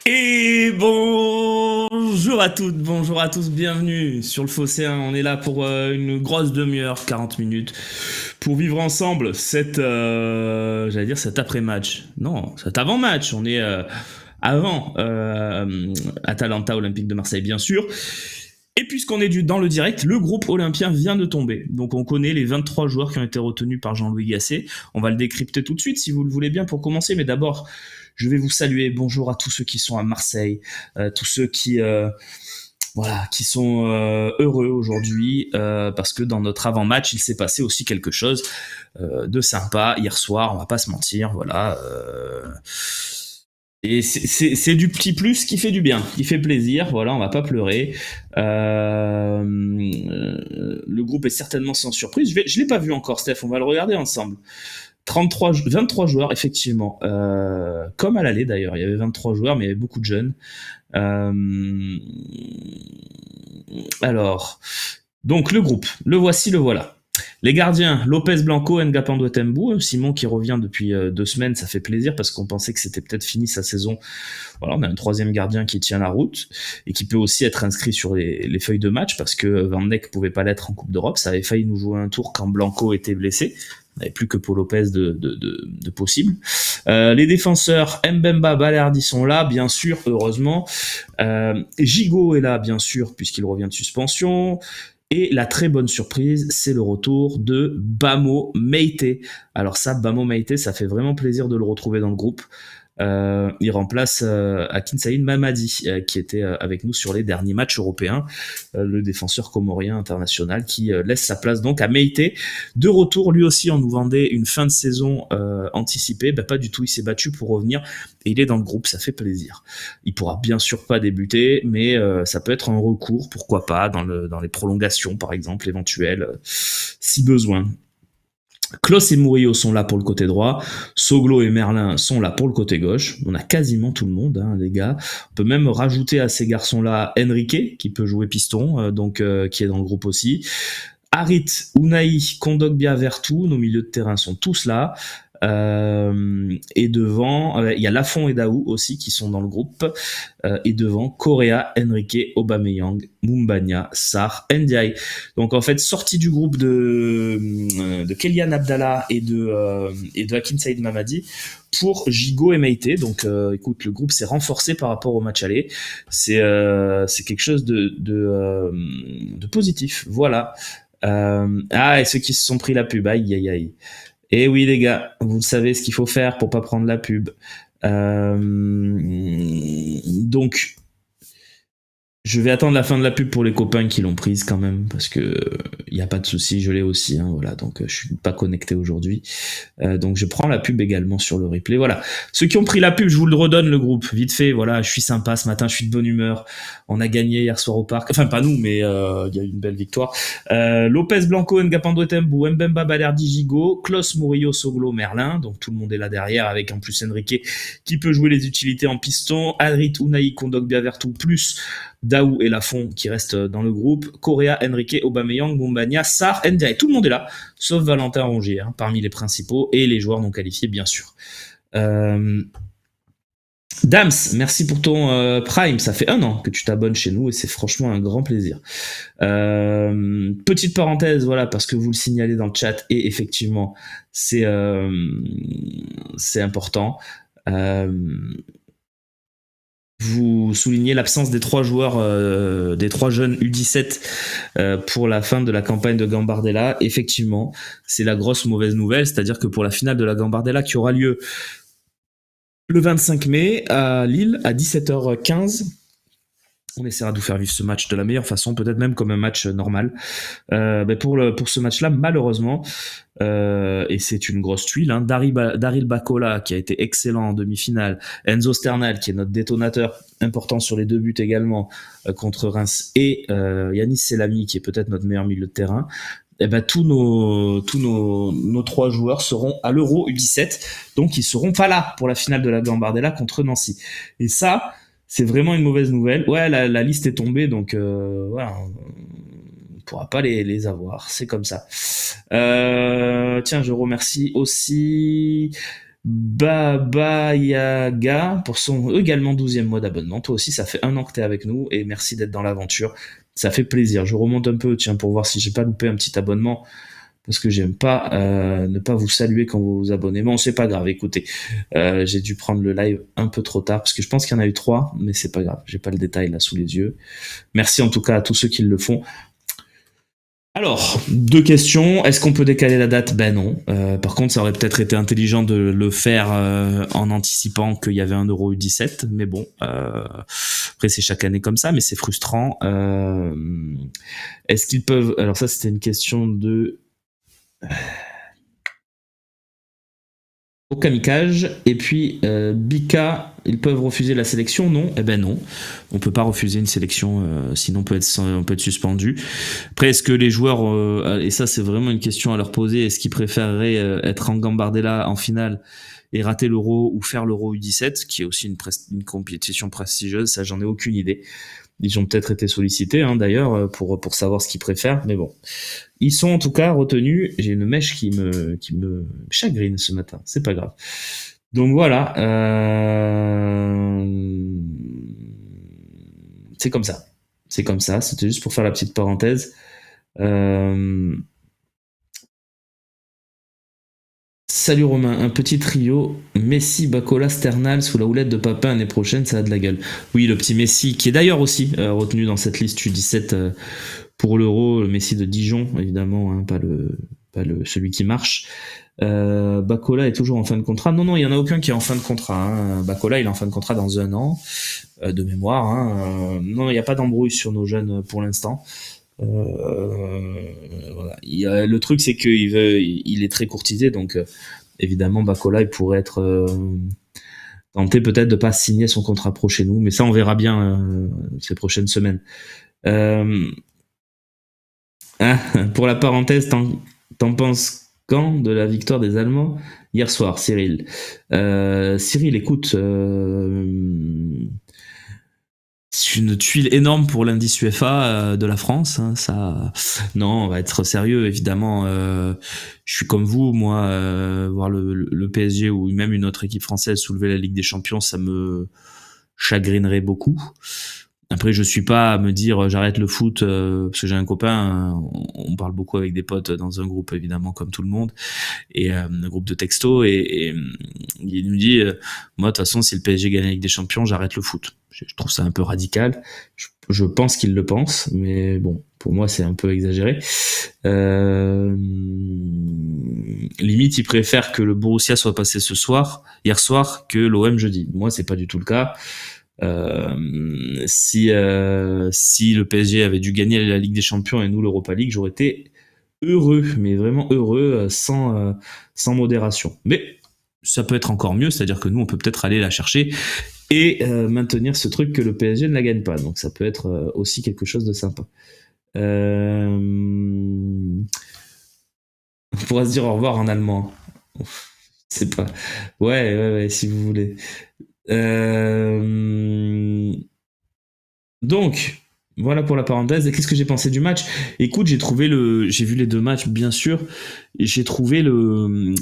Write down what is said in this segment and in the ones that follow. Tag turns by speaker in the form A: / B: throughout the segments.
A: Et bonjour à toutes, bonjour à tous, bienvenue sur le Phocéen. On est là pour une grosse demi-heure, 40 minutes, pour vivre ensemble cet après-match. Non, cet avant-match. On est avant Atalanta Olympique de Marseille, bien sûr. Et puisqu'on est dans le direct, le groupe olympien vient de tomber. Donc on connaît les 23 joueurs qui ont été retenus par Jean-Louis Gasset. On va le décrypter tout de suite si vous le voulez bien pour commencer. Mais d'abord, je vais vous saluer. Bonjour à tous ceux qui sont à Marseille, tous ceux qui sont heureux aujourd'hui, parce que dans notre avant-match, il s'est passé aussi quelque chose de sympa hier soir. On va pas se mentir, voilà. Et c'est du petit plus qui fait du bien, qui fait plaisir. Voilà, on va pas pleurer. Le groupe est certainement sans surprise. Je l'ai pas vu encore, Steph. On va le regarder ensemble. 23 joueurs, effectivement. Comme à l'aller d'ailleurs. Il y avait 23 joueurs, mais il y avait beaucoup de jeunes. Alors, donc le groupe, le voici, le voilà. Les gardiens, Lopez Blanco, Ngapando Tembu, Simon qui revient depuis 2 semaines, ça fait plaisir parce qu'on pensait que c'était peut-être fini sa saison. Voilà, on a un troisième gardien qui tient la route et qui peut aussi être inscrit sur les feuilles de match parce que Van Dijk pouvait pas l'être en Coupe d'Europe, ça avait failli nous jouer un tour quand Blanco était blessé. On n'avait plus que Paul Lopez de possible. Les défenseurs, Mbemba, Balerdi sont là, bien sûr, heureusement. Gigot est là, bien sûr, puisqu'il revient de suspension. Et la très bonne surprise, c'est le retour de Bamo Meite. Alors ça, Bamo Meite, ça fait vraiment plaisir de le retrouver dans le groupe. Il remplace Akin Saïd Mamadi, qui était avec nous sur les derniers matchs européens, le défenseur comorien international qui laisse sa place donc à Meite. De retour, lui aussi, on nous vendait une fin de saison anticipée. Pas du tout, il s'est battu pour revenir et il est dans le groupe, ça fait plaisir. Il pourra bien sûr pas débuter, mais ça peut être un recours, pourquoi pas, dans les prolongations par exemple, éventuelles, si besoin. Klaus et Murillo sont là pour le côté droit, Soglo et Merlin sont là pour le côté gauche. On a quasiment tout le monde, hein, les gars. On peut même rajouter à ces garçons-là Enrique, qui peut jouer piston, qui est dans le groupe aussi. Harit, Unai, Kondogbia, Vertu, nos milieux de terrain sont tous là. Et devant, il y a Lafont et Daou aussi qui sont dans le groupe. Et devant, Correa, Enrique, Aubameyang, Mumbagna, Sarr, Ndiaye. Donc en fait, sortie du groupe de Kélian Abdallah et de Hakim Saïd Mamadi pour Gigot et Meite. Donc écoute, le groupe s'est renforcé par rapport au match aller. C'est quelque chose de positif. Voilà. Et ceux qui se sont pris la pub, aïe aïe aïe. Et oui les gars, vous savez ce qu'il faut faire pour pas prendre la pub. Donc, je vais attendre la fin de la pub pour les copains qui l'ont prise quand même, parce que y a pas de souci, je l'ai aussi, hein, voilà. Donc je suis pas connecté aujourd'hui, donc je prends la pub également sur le replay. Voilà, ceux qui ont pris la pub, je vous le redonne le groupe, vite fait. Voilà, je suis sympa ce matin, je suis de bonne humeur. On a gagné hier soir au parc, enfin pas nous, mais il y a eu une belle victoire. Lopez Blanco, Ngapando Tembu, Mbemba, Balerdi, Gigot, Klaus, Murillo, Soglo, Merlin. Donc tout le monde est là derrière, avec en plus Enrique qui peut jouer les utilités en piston. Harit, Unai, Kondogbia, Vertu plus Daou et Lafont qui restent dans le groupe, Correa, Enrique, Aubameyang, Mumbagna, Sarr, Ndiaye. Tout le monde est là, sauf Valentin Rongier, hein, parmi les principaux, et les joueurs non qualifiés, bien sûr. Dams, merci pour ton Prime. Ça fait 1 an que tu t'abonnes chez nous et c'est franchement un grand plaisir. Petite parenthèse, voilà, parce que vous le signalez dans le chat et effectivement, c'est important. Vous soulignez l'absence des 3 joueurs, des 3 jeunes U17 pour la fin de la campagne de Gambardella. Effectivement, c'est la grosse mauvaise nouvelle, c'est-à-dire que pour la finale de la Gambardella qui aura lieu le 25 mai à Lille à 17h15, on essaiera de vous faire vivre ce match de la meilleure façon, peut-être même comme un match normal. Pour ce match-là, malheureusement, et c'est une grosse tuile, hein, Daryl Bacola qui a été excellent en demi-finale, Enzo Sternal qui est notre détonateur important sur les 2 buts également contre Reims, et Yanis Selami qui est peut-être notre meilleur milieu de terrain. Tous nos 3 joueurs seront à l'Euro U17, donc ils seront pas là pour la finale de la Gambardella contre Nancy. Et ça, c'est vraiment une mauvaise nouvelle. Ouais, la liste est tombée, donc voilà, on ne pourra pas les avoir. C'est comme ça. Tiens, je remercie aussi Baba Yaga pour son également 12e mois d'abonnement. Toi aussi, ça fait 1 an que t'es avec nous et merci d'être dans l'aventure. Ça fait plaisir. Je remonte un peu, tiens, pour voir si j'ai pas loupé un petit abonnement parce que j'aime pas ne pas vous saluer quand vous vous abonnez. Bon, c'est pas grave, écoutez. J'ai dû prendre le live un peu trop tard parce que je pense qu'il y en a eu 3, mais c'est pas grave. J'ai pas le détail là sous les yeux. Merci en tout cas à tous ceux qui le font. Alors, 2 questions. Est-ce qu'on peut décaler la date? Ben non. Par contre, ça aurait peut-être été intelligent de le faire en anticipant qu'il y avait un Euro U17. Mais bon, après c'est chaque année comme ça, mais c'est frustrant. Est-ce qu'ils peuvent... Alors ça, c'était une question de... Au kamikaze. Et puis, Bika, ils peuvent refuser la sélection? Non. Eh ben non. On peut pas refuser une sélection, sinon on peut être suspendu. Après, est-ce que les joueurs, et ça c'est vraiment une question à leur poser, est-ce qu'ils préféreraient être en Gambardella en finale et rater l'Euro ou faire l'Euro U17, qui est aussi une compétition prestigieuse? Ça, j'en ai aucune idée. Ils ont peut-être été sollicités, hein, d'ailleurs, pour savoir ce qu'ils préfèrent, mais bon. Ils sont en tout cas retenus. J'ai une mèche qui me chagrine ce matin. C'est pas grave. Donc voilà. C'est comme ça. C'est comme ça. C'était juste pour faire la petite parenthèse. Salut Romain, un petit trio, Messi, Bacola, Sternal sous la houlette de Papin l'année prochaine, ça a de la gueule. Oui, le petit Messi, qui est d'ailleurs aussi retenu dans cette liste U17 pour l'Euro, le Messi de Dijon, évidemment, hein, pas celui qui marche. Bacola est toujours en fin de contrat. Non, non, il n'y en a aucun qui est en fin de contrat. Hein. Bacola, il est en fin de contrat dans 1 an, de mémoire. Hein. Non, il n'y a pas d'embrouille sur nos jeunes pour l'instant. Voilà. Le truc, c'est il est très courtisé, donc évidemment, Bacola, il pourrait être tenté peut-être de pas signer son contrat pro chez nous, mais ça, on verra bien ces prochaines semaines. Ah, pour la parenthèse, t'en penses quand de la victoire des Allemands hier soir, Cyril? Cyril, écoute, c'est une tuile énorme pour l'indice UEFA de la France. Hein, ça, non, on va être sérieux. Évidemment, je suis comme vous, moi, voir le PSG ou même une autre équipe française soulever la Ligue des Champions, ça me chagrinerait beaucoup. Après, je suis pas à me dire j'arrête le foot parce que j'ai un copain. On parle beaucoup avec des potes dans un groupe, évidemment, comme tout le monde, et un groupe de textos. Et il nous dit moi, de toute façon, si le PSG gagne la Ligue des Champions, j'arrête le foot. Je trouve ça un peu radical. Je pense qu'il le pense, mais bon, pour moi, c'est un peu exagéré. Limite, il préfère que le Borussia soit passé hier soir, que l'OM jeudi. Moi, c'est pas du tout le cas. Si le PSG avait dû gagner la Ligue des Champions et nous l'Europa League, j'aurais été heureux, mais vraiment heureux, sans modération. Mais ça peut être encore mieux, c'est-à-dire que nous, on peut peut-être aller la chercher et maintenir ce truc que le PSG ne la gagne pas. Donc ça peut être aussi quelque chose de sympa. On pourra se dire au revoir en allemand. C'est pas... Ouais, si vous voulez. Donc, voilà pour la parenthèse. Et qu'est-ce que j'ai pensé du match? Écoute, j'ai vu les 2 matchs, bien sûr, et j'ai trouvé le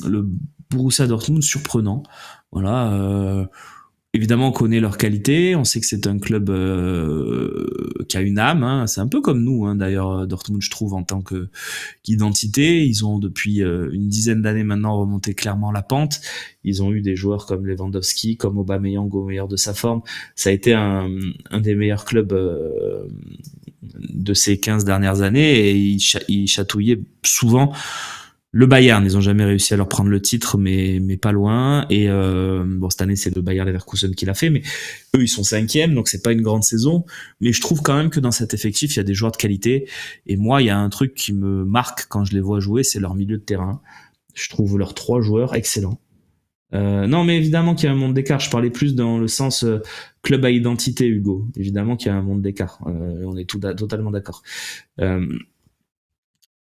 A: Borussia Dortmund surprenant. Voilà. Évidemment, on connaît leur qualité, on sait que c'est un club qui a une âme. Hein. C'est un peu comme nous, hein, d'ailleurs, Dortmund, je trouve, en tant qu'identité. Ils ont, depuis une dizaine d'années maintenant, remonté clairement la pente. Ils ont eu des joueurs comme Lewandowski, comme Aubameyang au meilleur de sa forme. Ça a été un des meilleurs clubs de ces 15 dernières années, et ils chatouillaient souvent le Bayern. Ils ont jamais réussi à leur prendre le titre, mais pas loin. Et bon, cette année, c'est le Bayern Leverkusen qui l'a fait, mais eux, ils sont 5e, donc c'est pas une grande saison. Mais je trouve quand même que dans cet effectif, il y a des joueurs de qualité. Et moi, il y a un truc qui me marque quand je les vois jouer, c'est leur milieu de terrain. Je trouve leurs 3 joueurs excellents. Non, mais évidemment qu'il y a un monde d'écart. Je parlais plus dans le sens club à identité, Hugo. Évidemment qu'il y a un monde d'écart. On est totalement d'accord.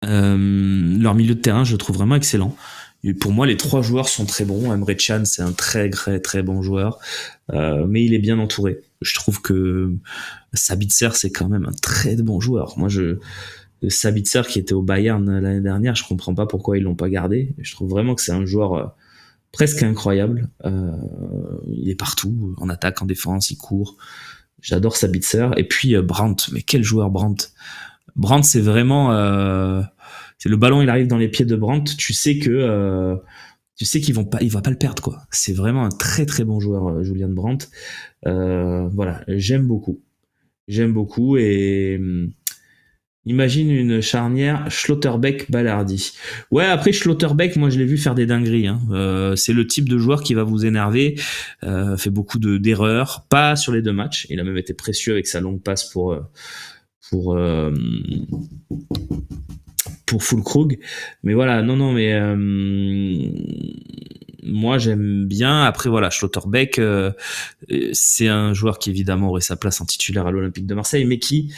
A: Leur milieu de terrain, je le trouve vraiment excellent. Et pour moi, les 3 joueurs sont très bons. Emre Can, c'est un très très bon joueur, mais il est bien entouré. Je trouve que Sabitzer, c'est quand même un très bon joueur. Moi, Sabitzer qui était au Bayern l'année dernière, je comprends pas pourquoi ils l'ont pas gardé. Je trouve vraiment que c'est un joueur presque incroyable. Il est partout, en attaque, en défense, il court. J'adore Sabitzer. Et puis Brandt, mais quel joueur Brandt. Brandt, c'est vraiment... c'est le ballon, il arrive dans les pieds de Brandt, tu sais il va pas le perdre, quoi. C'est vraiment un très très bon joueur, Julian Brandt. Voilà, j'aime beaucoup et imagine une charnière Schlotterbeck-Ballardi. Ouais, après Schlotterbeck, moi je l'ai vu faire des dingueries, hein. C'est le type de joueur qui va vous énerver, fait beaucoup d'erreurs, pas sur les 2 matchs. Il a même été précieux avec sa longue passe pour euh, pour Füllkrug. Mais voilà, non, mais moi j'aime bien. Après voilà, Schlotterbeck, c'est un joueur qui évidemment aurait sa place en titulaire à l'Olympique de Marseille, mais qui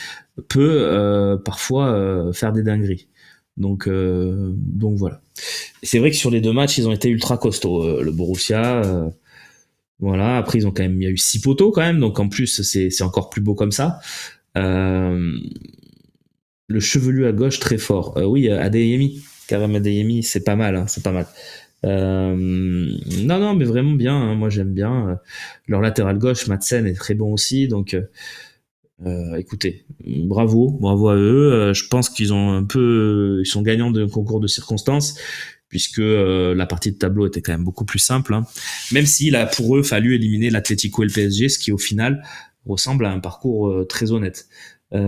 A: peut parfois faire des dingueries. Donc voilà. C'est vrai que sur les 2 matchs, ils ont été ultra costauds. Le Borussia, voilà. Après, il y a eu 6 poteaux quand même, donc en plus c'est encore plus beau comme ça. Euh, le chevelu à gauche très fort. Oui, Adeyemi, Karim Adeyemi, c'est pas mal, hein, c'est pas mal. Non, mais vraiment bien, hein, moi j'aime bien. Leur latéral gauche, Madsen, est très bon aussi, donc écoutez, bravo à eux. Je pense ils sont gagnants d'un concours de circonstances, puisque la partie de tableau était quand même beaucoup plus simple, hein. Même s'il a pour eux fallu éliminer l'Atlético et le PSG, ce qui au final ressemble à un parcours très honnête. Salut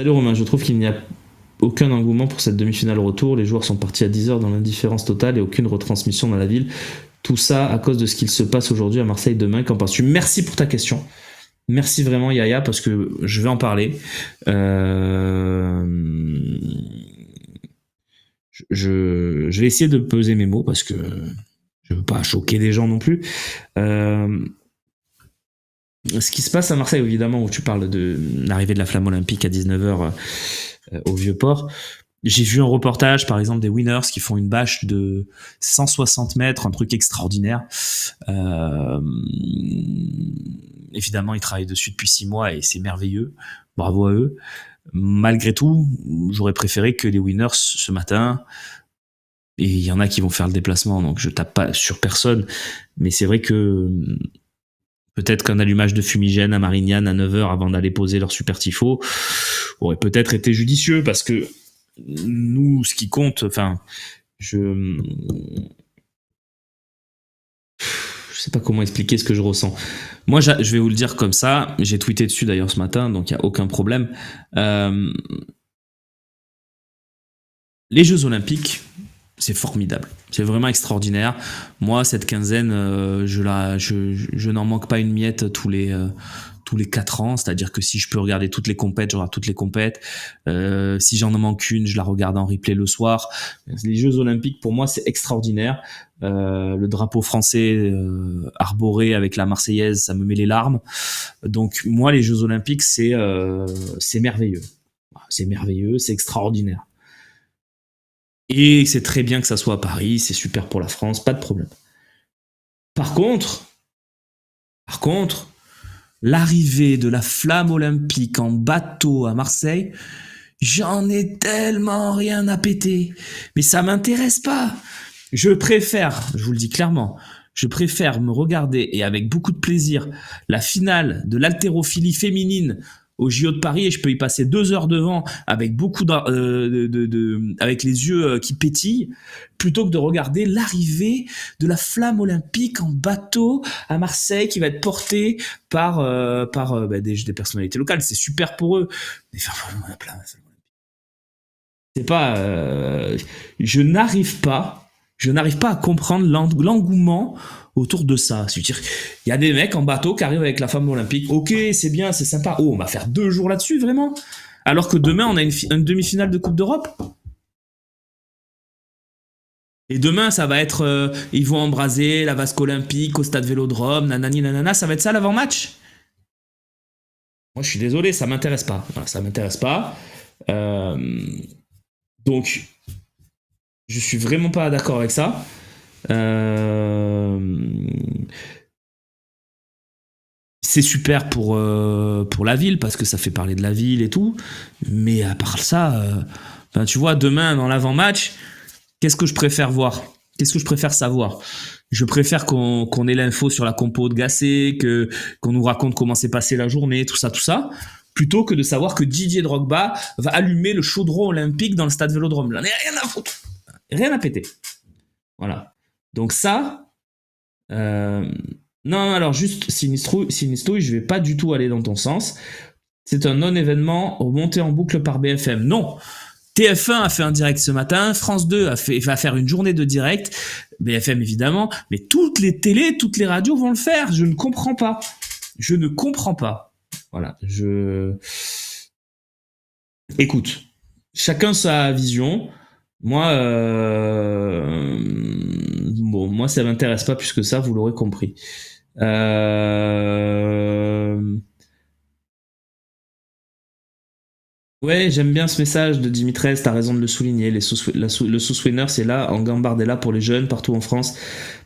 A: Romain, je trouve qu'il n'y a aucun engouement pour cette demi-finale retour. Les joueurs sont partis à 10 heures dans l'indifférence totale et aucune retransmission dans la ville. Tout ça à cause de ce qu'il se passe aujourd'hui à Marseille demain. Qu'en penses-tu? Merci pour ta question. Merci vraiment Yaya, parce que je vais en parler. Je vais essayer de peser mes mots parce que je veux pas choquer des gens non plus. Ce qui se passe à Marseille, évidemment, où tu parles de l'arrivée de la flamme olympique à 19h au Vieux-Port. J'ai vu un reportage, par exemple, des Winners qui font une bâche de 160 mètres, un truc extraordinaire. Évidemment, ils travaillent dessus depuis 6 mois et c'est merveilleux. Bravo à eux. Malgré tout, j'aurais préféré que les Winners ce matin, et il y en a qui vont faire le déplacement, donc je tape pas sur personne, mais c'est vrai que peut-être qu'un allumage de fumigène à Marignane à 9h avant d'aller poser leur super tifo aurait peut-être été judicieux, parce que nous, ce qui compte, enfin, je sais pas comment expliquer ce que je ressens. Moi, je vais vous le dire comme ça, j'ai tweeté dessus d'ailleurs ce matin, donc il n'y a aucun problème. Les Jeux Olympiques, c'est formidable. C'est vraiment extraordinaire. Moi, cette quinzaine, je n'en manque pas une miette tous les 4 ans. C'est-à-dire que si je peux regarder toutes les compètes, je regarde toutes les compètes. Si j'en manque une, je la regarde en replay le soir. Les Jeux Olympiques, pour moi, c'est extraordinaire. Le drapeau français arboré avec la Marseillaise, ça me met les larmes. Donc moi, les Jeux Olympiques, c'est merveilleux. C'est merveilleux, c'est extraordinaire. Et c'est très bien que ça soit à Paris, c'est super pour la France, pas de problème. Par contre, par contre, l'arrivée de la flamme olympique en bateau à Marseille, j'en ai tellement rien à péter. Mais ça m'intéresse pas. Je préfère, je vous le dis clairement, je préfère me regarder, et avec beaucoup de plaisir, la finale de l'haltérophilie féminine au JO de Paris, et je peux y passer 2 heures devant avec avec les yeux qui pétillent, plutôt que de regarder l'arrivée de la flamme olympique en bateau à Marseille, qui va être portée par des personnalités locales. C'est super pour eux. Mais c'est pas, je n'arrive pas à comprendre l'engouement autour de ça. C'est-à-dire, il y a des mecs en bateau qui arrivent avec la femme olympique. Ok, c'est bien, c'est sympa. Oh, on va faire 2 jours là-dessus, vraiment. Alors que demain, on a une demi-finale de Coupe d'Europe. Et demain, ça va être, ils vont embraser la vasque olympique au stade Vélodrome, nanani nanana. Ça va être ça l'avant-match. Moi, je suis désolé, ça m'intéresse pas. Voilà, ça m'intéresse pas. Euh, donc, je suis vraiment pas d'accord avec ça. C'est super pour la ville, parce que ça fait parler de la ville et tout. Mais à part ça, Enfin, tu vois, demain, dans l'avant-match, qu'est-ce que je préfère voir? Qu'est-ce que je préfère savoir? Je préfère qu'on ait l'info sur la compo de Gasset, qu'on nous raconte comment s'est passée la journée, tout ça, plutôt que de savoir que Didier Drogba va allumer le chaudron olympique dans le stade Vélodrome. Là, rien à foutre. Rien à péter. Voilà. Donc ça, non, alors juste Sinistrouille, je vais pas du tout aller dans ton sens. C'est un non-événement remonté en boucle par BFM. Non, TF1 a fait un direct ce matin, France 2 va faire une journée de direct, BFM évidemment, mais toutes les télés, toutes les radios vont le faire. Je ne comprends pas. Voilà, Écoute, chacun sa vision. Moi, moi ça m'intéresse pas plus que ça, vous l'aurez compris. Ouais, j'aime bien ce message de Dimitrez, t'as raison de le souligner. Le sous-winner, c'est là, en Gambardella pour les jeunes, partout en France,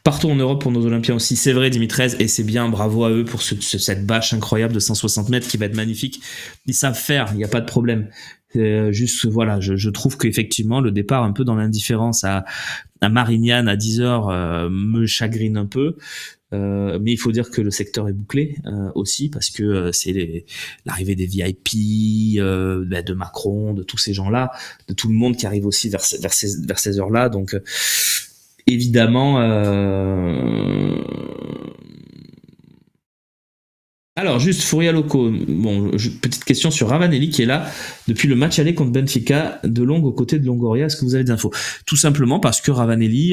A: partout en Europe pour nos Olympiens aussi. C'est vrai, Dimitrez, et c'est bien, bravo à eux pour cette bâche incroyable de 160 mètres qui va être magnifique. Ils savent faire, il n'y a pas de problème. Juste, voilà, je trouve qu'effectivement, le départ un peu dans l'indifférence à Marignane à 10h me chagrine un peu. Mais il faut dire que le secteur est bouclé aussi parce que c'est l'arrivée des VIP, de Macron, de tous ces gens-là, de tout le monde qui arrive aussi vers ces heures-là. Donc évidemment. Alors juste Furia Loco, bon, petite question sur Ravanelli qui est là depuis le match aller contre Benfica de Longue aux côtés de Longoria. Est-ce que vous avez des infos? Tout simplement parce que Ravanelli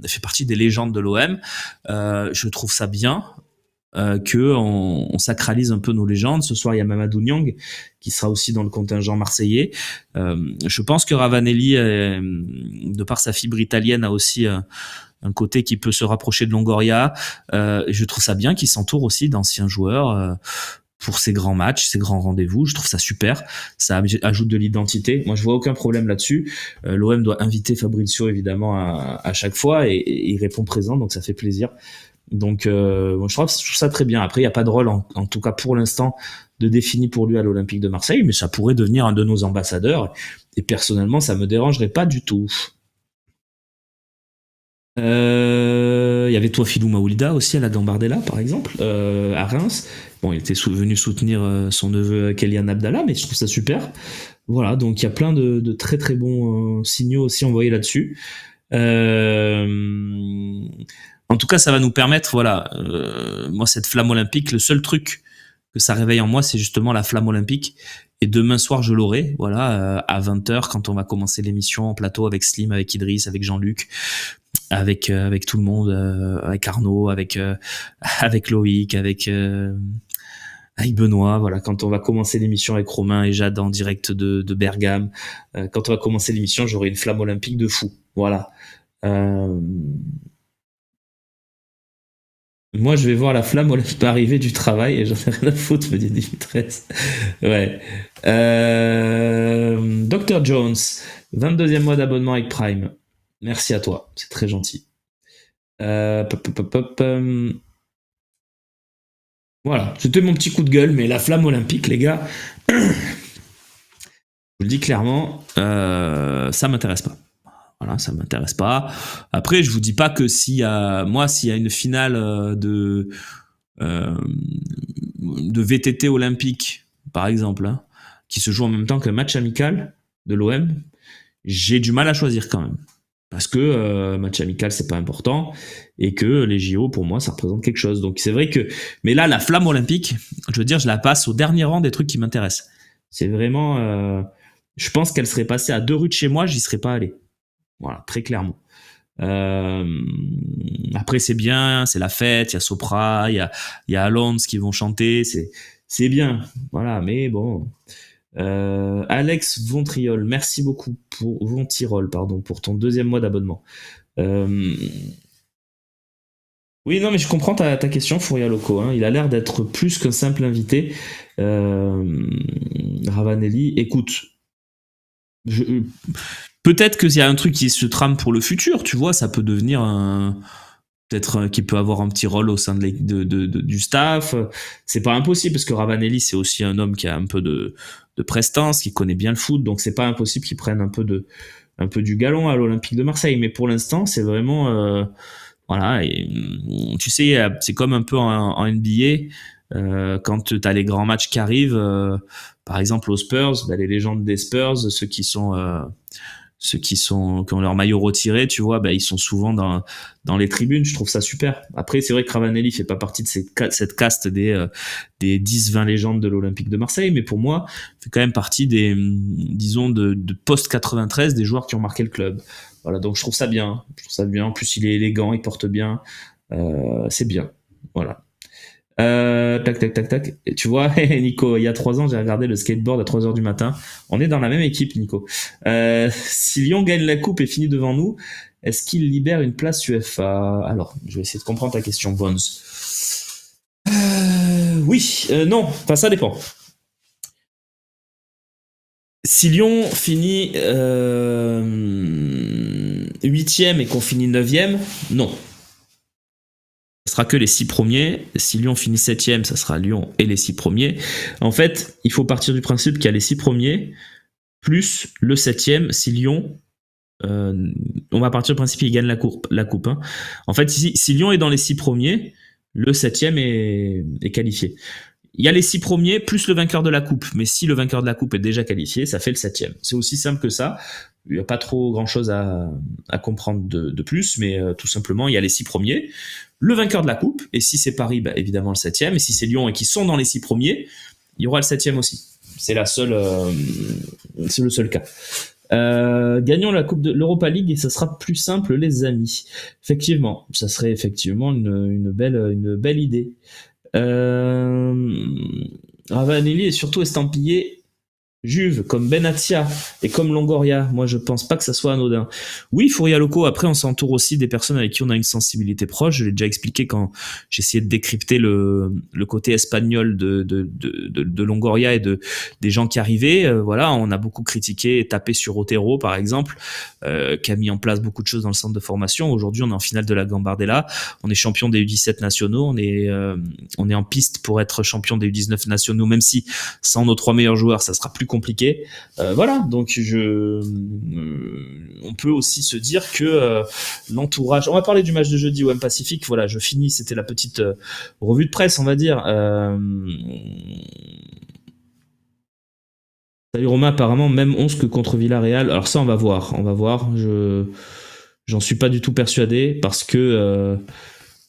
A: fait partie des légendes de l'OM. Je trouve ça bien que on sacralise un peu nos légendes. Ce soir il y a Mamadou Niang qui sera aussi dans le contingent marseillais. Je pense que Ravanelli, de par sa fibre italienne, a aussi un côté qui peut se rapprocher de Longoria. Je trouve ça bien qu'il s'entoure aussi d'anciens joueurs pour ces grands matchs, ces grands rendez-vous. Je trouve ça super. Ça ajoute de l'identité. Moi, je vois aucun problème là-dessus. L'OM doit inviter Fabrizio, évidemment, à chaque fois et il répond présent, donc ça fait plaisir. Donc, je trouve ça très bien. Après, il n'y a pas de rôle, en tout cas pour l'instant, de défini pour lui à l'Olympique de Marseille, mais ça pourrait devenir un de nos ambassadeurs. Et personnellement, ça me dérangerait pas du tout. Il y avait Touafilou Maoulida aussi à la Gambardella, par exemple, à Reims. Bon, il était venu soutenir son neveu Kélian Abdallah, mais je trouve ça super. Voilà, donc il y a plein de très très bons signaux aussi envoyés là-dessus. En tout cas, ça va nous permettre, voilà, moi cette flamme olympique, le seul truc que ça réveille en moi, c'est justement la flamme olympique. Et demain soir, je l'aurai, voilà, à 20h, quand on va commencer l'émission en plateau avec Slim, avec Idriss, avec Jean-Luc, avec tout le monde, avec Arnaud, avec Loïc, avec Benoît, voilà, quand on va commencer l'émission avec Romain et Jade en direct de Bergame, quand on va commencer l'émission, j'aurai une flamme olympique de fou, voilà. Moi, je vais voir la flamme olympique arriver du travail et j'en ai rien à foutre, me dit Dimitrez. Ouais. Dr Jones, 22e mois d'abonnement avec Prime. Merci à toi, c'est très gentil. Voilà, c'était mon petit coup de gueule, mais la flamme olympique, les gars, je vous le dis clairement, ça m'intéresse pas. Voilà, ça m'intéresse pas. Après, je vous dis pas que s'il y a une finale de VTT olympique, par exemple, hein, qui se joue en même temps qu'un match amical de l'OM, j'ai du mal à choisir quand même. Parce que match amical, c'est pas important et que les JO, pour moi, ça représente quelque chose. Donc c'est vrai que... Mais là, la flamme olympique, je veux dire, je la passe au dernier rang des trucs qui m'intéressent. C'est vraiment... je pense qu'elle serait passée à 2 rues de chez moi, j'y serais pas allé. Voilà, très clairement. Après, c'est bien, c'est la fête, il y a Sopra, il y a Alonso qui vont chanter, c'est bien. Voilà, mais bon... Alex Vontirol, merci beaucoup pour pour ton 2e mois d'abonnement. Oui, non, mais je comprends ta question, Furia Loco. Hein. Il a l'air d'être plus qu'un simple invité. Ravanelli, écoute, peut-être qu'il y a un truc qui se trame pour le futur, tu vois, ça peut devenir un peut-être qui peut avoir un petit rôle au sein du staff. C'est pas impossible parce que Ravanelli c'est aussi un homme qui a un peu de prestance, qui connaît bien le foot, donc c'est pas impossible qu'il prenne un peu du galon à l'Olympique de Marseille. Mais pour l'instant, c'est vraiment voilà. Et, tu sais, c'est comme un peu en NBA quand tu as les grands matchs qui arrivent. Par exemple aux Spurs, bah, les légendes des Spurs, ceux qui ont leur maillot retiré, tu vois, bah, ils sont souvent dans les tribunes. Je trouve ça super. Après, c'est vrai que Ravanelli fait pas partie de cette caste des 10-20 légendes de l'Olympique de Marseille, mais pour moi, il fait quand même partie disons, de post-93, des joueurs qui ont marqué le club. Voilà, donc je trouve ça bien. Je trouve ça bien. En plus, il est élégant, il porte bien. C'est bien. Voilà. Tac, tac, tac, tac. Et tu vois, Nico, il y a 3 ans, j'ai regardé le skateboard à 3 heures du matin. On est dans la même équipe, Nico. Si Lyon gagne la coupe et finit devant nous, est-ce qu'il libère une place UEFA? Alors, je vais essayer de comprendre ta question, Bones. Oui, non, enfin ça dépend. Si Lyon finit 8ème et qu'on finit 9ème, non. Ce sera que les 6 premiers. Si Lyon finit 7ème, ça sera Lyon et les 6 premiers. En fait, il faut partir du principe qu'il y a les 6 premiers, plus le 7ème, si Lyon... on va partir du principe qu'il gagne la coupe. Hein. En fait, si Lyon est dans les 6 premiers, le 7ème est qualifié. Il y a les 6 premiers plus le vainqueur de la coupe. Mais si le vainqueur de la coupe est déjà qualifié, ça fait le 7ème. C'est aussi simple que ça. Il n'y a pas trop grand chose à comprendre de plus, mais tout simplement, il y a les 6 premiers, le vainqueur de la coupe, et si c'est Paris, bah, évidemment le 7ème, et si c'est Lyon et qui sont dans les 6 premiers, il y aura le 7ème aussi. C'est c'est le seul cas. Gagnons la coupe de l'Europa League et ça sera plus simple, les amis. Effectivement, ça serait effectivement une belle idée. Ravanelli est surtout estampillé Juve, comme Benatia et comme Longoria. Moi, je pense pas que ça soit anodin. Oui, Fouria Loco, après, on s'entoure aussi des personnes avec qui on a une sensibilité proche. Je l'ai déjà expliqué quand j'essayais de décrypter le côté espagnol de Longoria et des gens qui arrivaient. Voilà, on a beaucoup critiqué et tapé sur Otero, par exemple, qui a mis en place beaucoup de choses dans le centre de formation. Aujourd'hui, on est en finale de la Gambardella. On est champion des U17 nationaux. On est en piste pour être champion des U19 nationaux, même si sans nos 3 meilleurs joueurs, ça sera plus compliqué. Voilà, donc on peut aussi se dire que l'entourage... On va parler du match de jeudi OM Pacifique. Voilà, je finis, c'était la petite revue de presse, on va dire. Salut Romain, apparemment même 11 que contre Villarreal. Alors ça, on va voir. J'en suis pas du tout persuadé parce que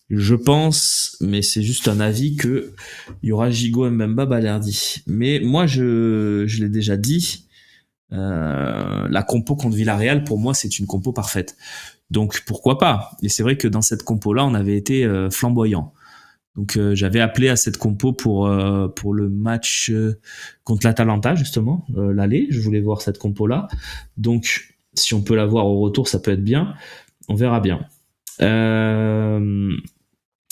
A: je pense, mais c'est juste un avis, que il y aura Gigot, Mbemba, Balerdi. Mais moi, je l'ai déjà dit, la compo contre Villarreal, pour moi, c'est une compo parfaite. Donc pourquoi pas? Et c'est vrai que dans cette compo-là, on avait été flamboyant. Donc j'avais appelé à cette compo pour le match contre l'Atalanta, justement, l'aller. Je voulais voir cette compo-là. Donc si on peut la voir au retour, ça peut être bien. On verra bien.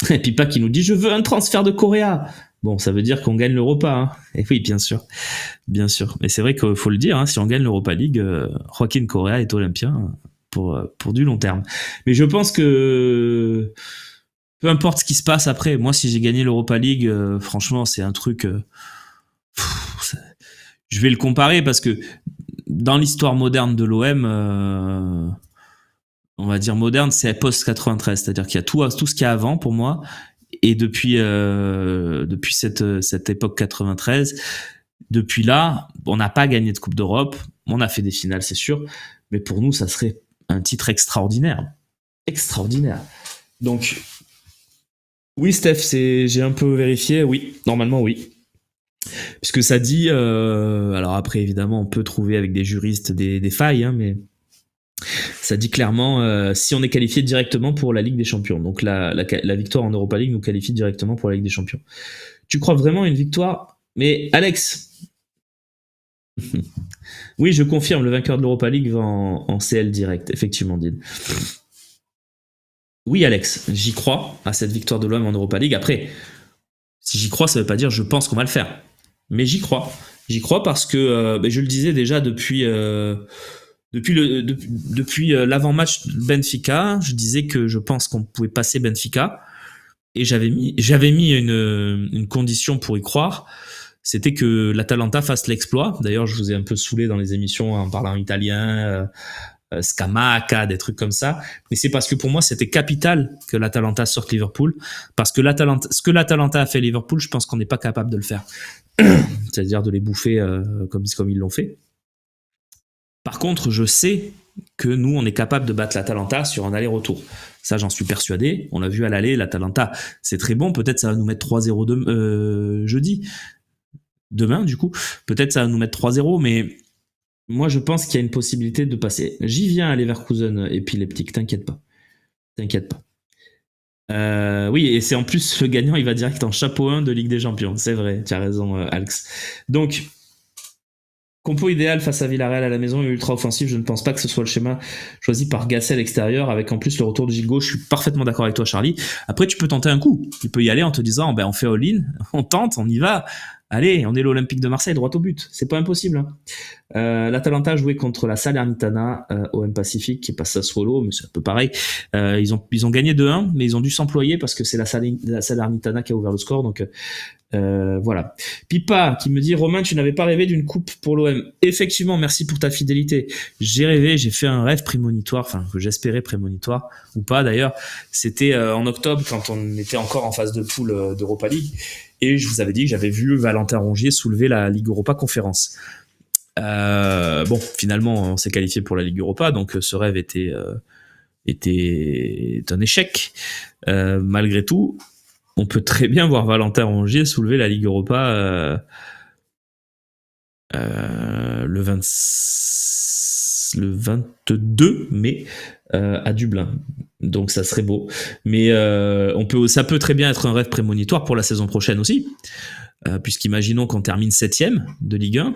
A: Et Pipa qui nous dit « Je veux un transfert de Correa !» Bon, ça veut dire qu'on gagne l'Europa. Hein. Et oui, bien sûr. Bien sûr. Mais c'est vrai qu'il faut le dire, hein, si on gagne l'Europa League, Joaquin Correa est olympien pour du long terme. Mais je pense que peu importe ce qui se passe après, moi, si j'ai gagné l'Europa League, franchement, c'est un truc... je vais le comparer parce que dans l'histoire moderne de l'OM... on va dire moderne, c'est post-93, c'est-à-dire qu'il y a tout ce qu'il y a avant pour moi, et depuis cette époque 93, depuis là, on n'a pas gagné de Coupe d'Europe, on a fait des finales, c'est sûr, mais pour nous, ça serait un titre extraordinaire. Extraordinaire. Donc, oui, Steph, j'ai un peu vérifié, oui, normalement, oui. Puisque ça dit, alors après, évidemment, on peut trouver avec des juristes des failles, hein, mais... ça dit clairement si on est qualifié directement pour la Ligue des Champions. Donc la victoire en Europa League nous qualifie directement pour la Ligue des Champions. Tu crois vraiment à une victoire? Mais Alex, oui, je confirme, le vainqueur de l'Europa League va en CL direct, effectivement, Dean. Oui, Alex, j'y crois à cette victoire de l'OM en Europa League. Après, si j'y crois, ça veut pas dire je pense qu'on va le faire. Mais j'y crois. J'y crois parce que, je le disais déjà depuis Depuis l'avant-match de Benfica, je disais que je pense qu'on pouvait passer Benfica. Et j'avais mis une condition pour y croire, c'était que l'Atalanta fasse l'exploit. D'ailleurs, je vous ai un peu saoulé dans les émissions en parlant italien, Scamacca, des trucs comme ça. Mais c'est parce que pour moi, c'était capital que l'Atalanta sorte Liverpool. Parce que ce que l'Atalanta a fait Liverpool, je pense qu'on n'est pas capable de le faire. C'est-à-dire de les bouffer comme ils l'ont fait. Par contre, je sais que nous, on est capable de battre l'Atalanta sur un aller-retour. Ça, j'en suis persuadé. On l'a vu à l'aller, l'Atalanta, c'est très bon. Peut-être ça va nous mettre 3-0 jeudi. Demain, du coup. Peut-être ça va nous mettre 3-0, mais moi, je pense qu'il y a une possibilité de passer. J'y viens à Leverkusen épileptique, t'inquiète pas. T'inquiète pas. Oui, et c'est en plus le gagnant, il va direct en chapeau 1 de Ligue des Champions. C'est vrai, tu as raison, Alex. Donc, compo idéal face à Villarreal à la maison et ultra offensif, je ne pense pas que ce soit le schéma choisi par Gasset à l'extérieur, avec en plus le retour de Gigot. Je suis parfaitement d'accord avec toi, Charlie. Après, tu peux tenter un coup. Tu peux y aller en te disant, ben, on fait all-in, on tente, on y va. Allez, on est l'Olympique de Marseille, droit au but. C'est pas impossible. L'Atalanta a joué contre la Salernitana au M-Pacifique, qui est pas Sassuolo, mais c'est un peu pareil. Ils ont gagné 2-1, mais ils ont dû s'employer parce que c'est la Salernitana qui a ouvert le score. Donc voilà. Pipa qui me dit, Romain, tu n'avais pas rêvé d'une coupe pour l'OM. Effectivement, merci pour ta fidélité. J'ai rêvé, j'ai fait un rêve prémonitoire, enfin que j'espérais prémonitoire ou pas d'ailleurs. C'était en octobre quand on était encore en phase de poule d'Europa League. Et je vous avais dit que j'avais vu Valentin Rongier soulever la Ligue Europa Conférence. Bon, finalement, on s'est qualifié pour la Ligue Europa, donc ce rêve était un échec. Malgré tout, on peut très bien voir Valentin Rongier soulever la Ligue Europa le 22 mai à Dublin. Donc ça serait beau. Mais ça peut très bien être un rêve prémonitoire pour la saison prochaine aussi. Puisqu'imaginons qu'on termine 7ème de Ligue 1,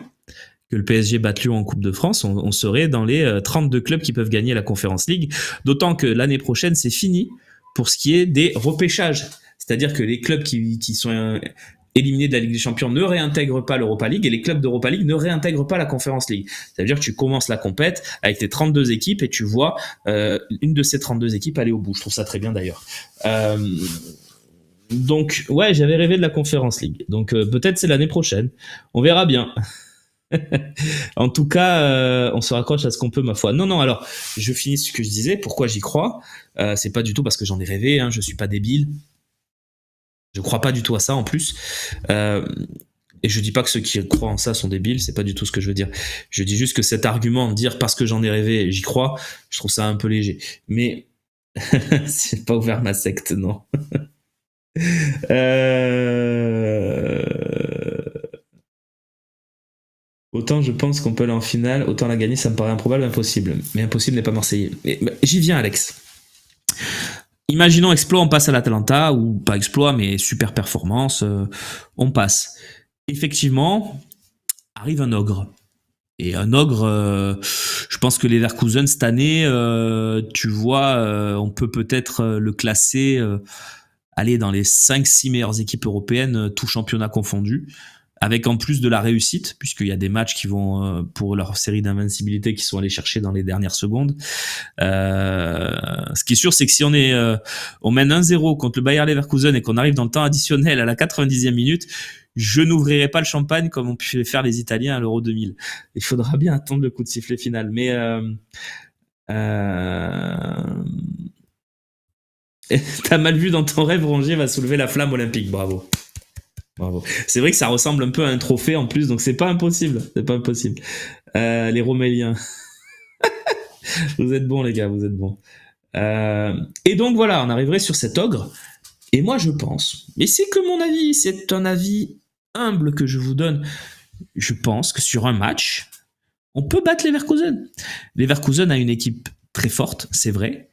A: que le PSG batte Lyon en Coupe de France, on serait dans les 32 clubs qui peuvent gagner la Conference League. D'autant que l'année prochaine, c'est fini pour ce qui est des repêchages. C'est-à-dire que les clubs qui sont éliminés de la Ligue des Champions ne réintègrent pas l'Europa League et les clubs d'Europa League ne réintègrent pas la Conference League. Ça veut dire que tu commences la compète avec tes 32 équipes et tu vois une de ces 32 équipes aller au bout. Je trouve ça très bien d'ailleurs. Donc, ouais, j'avais rêvé de la Conference League. Donc, peut-être c'est l'année prochaine. On verra bien. En tout cas, on se raccroche à ce qu'on peut, ma foi. Non, alors, je finis ce que je disais. Pourquoi j'y crois c'est pas du tout parce que j'en ai rêvé. Je suis pas débile. Je crois pas du tout à ça, en plus. Et je dis pas que ceux qui croient en ça sont débiles. C'est pas du tout ce que je veux dire. Je dis juste que cet argument de dire parce que j'en ai rêvé, j'y crois, je trouve ça un peu léger. Mais c'est pas ouvert ma secte, non. Autant je pense qu'on peut aller en finale, autant la gagner, ça me paraît improbable, impossible. Mais impossible n'est pas marseillais. Mais j'y viens, Alex. Imaginons exploit, on passe à l'Atalanta, ou pas exploit, mais super performance, on passe. Effectivement, arrive un ogre. Et un ogre, je pense que Leverkusen cette année, tu vois, on peut peut-être le classer, aller dans les 5-6 meilleures équipes européennes, tout championnat confondu. Avec en plus de la réussite, puisqu'il y a des matchs qui vont, pour leur série d'invincibilité, qui sont allés chercher dans les dernières secondes. Ce qui est sûr, c'est que si on mène 1-0 contre le Bayer Leverkusen et qu'on arrive dans le temps additionnel à la 90e minute, je n'ouvrirai pas le champagne comme ont pu faire les Italiens à l'Euro 2000. Il faudra bien attendre le coup de sifflet final. Mais t'as mal vu dans ton rêve, Rongier va soulever la flamme olympique. Bravo. C'est vrai que ça ressemble un peu à un trophée en plus, donc c'est pas impossible. Les Roméliens. Vous êtes bons, les gars, vous êtes bons. Et donc voilà, on arriverait sur cet ogre. Et moi, je pense, mais c'est que mon avis, c'est un avis humble que je vous donne. Je pense que sur un match, on peut battre Leverkusen. Leverkusen a une équipe très forte, c'est vrai.